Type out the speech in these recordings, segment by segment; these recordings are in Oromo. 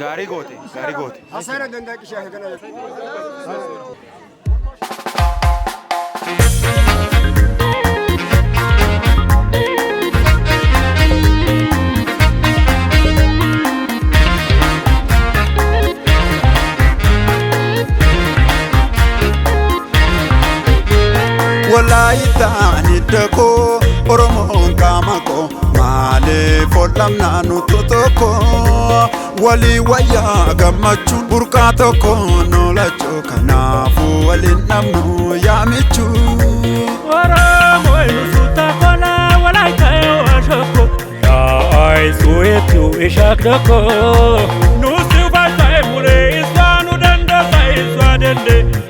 غاري غوتي أسرع دندك شيء كنا ولا يتعني دكو أرمون كامكو مالي فلمنا نتوتوكو ولي ويا غمچو بركاتوكو نولچو كنافو ولي نمنو يامچو ورامو يسوتاكونا ولا يتايو أشوكو يا أيسو يتيو إشاكدوكو نوسيو بايتاي مولي إسوانو دندا سايسوا دندي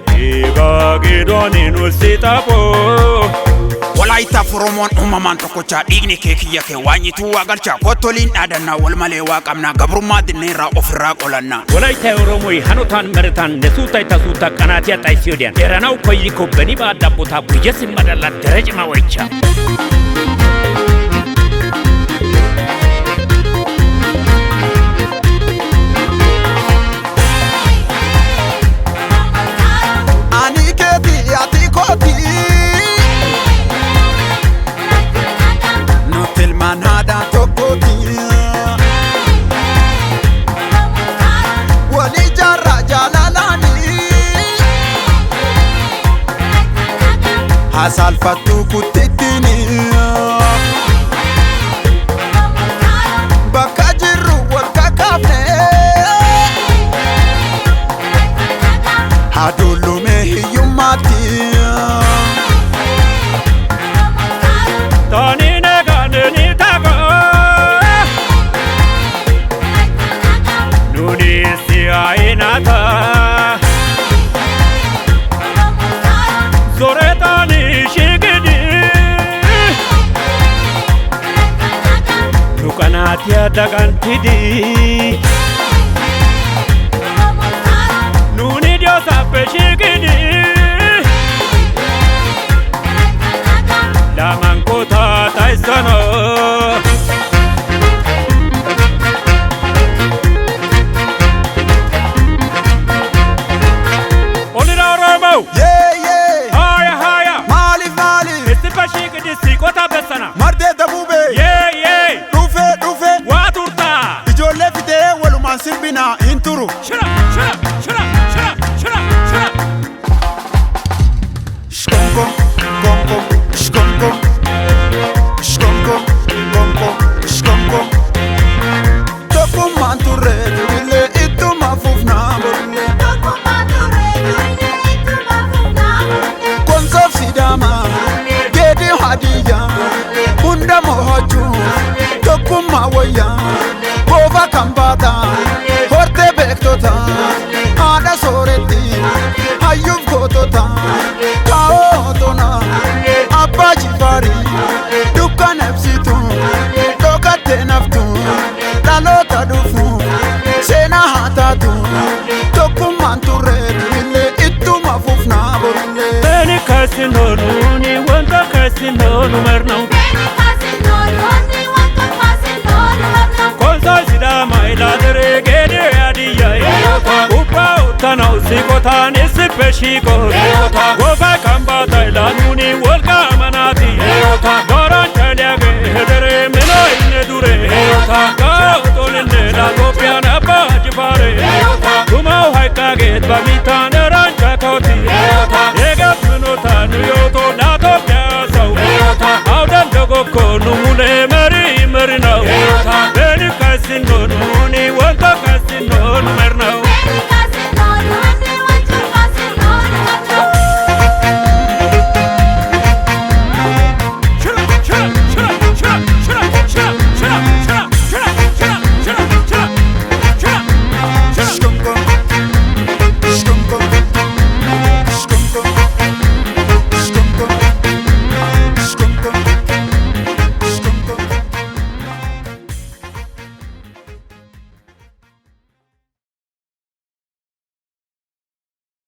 Gidoni nusitapo walaita furomon umaman tokocha digni keki yake wanyitu wagalcha kotolin adana walmale waqamna gabruma dinera ofra qolanna walaita oromoi hanutan mertan nesuta itasuta qanatia taisiodian eranaw koyiko beni ba dabbota bujesim madalla derejma waycha Asal fatu kutitini Bakajiru wakakafne Hadulu mehiyumati Tani negani tago Nuni siya inata Zoretani shigidi Nukanatia dagantidi Nuni dio sape shigidi La mankota taisano Olira Oromo Sikota besana Marde dabube Rufe Waturta Ijolle fide waluman sirbina inturu Shura Shkonko Konko Shkonko Shkonko Konko Shkonko Toko manture Durile itu mafufna Burile Toko manture Durile itu mafufna Burile Konsof sidama Hadiya Bunda mohoju Tokuma waya Bova kambata Horte bektota Ada soreti Hayuf gotota Kaotona Abba jifari Dukka nefsitu Dokate naftu Lalota dufu Sena hatatu Tokuma nture Durile Itu mafufna Burile Beni kasinonuni Wanta kasinonu mernau Beni kasinonuni Wanta kasinonu mernau Konsa sidama iladere Gede adiya Eyota Upa utana usikota Nisipe shiko Eyota Wofa kambata ilanuni Wolka amanati Eyota Goran chaliage Hedere Mino ine dure Eyota Kao tolinde La topiana Abba jifare Eyota Kumau haikaget Bamita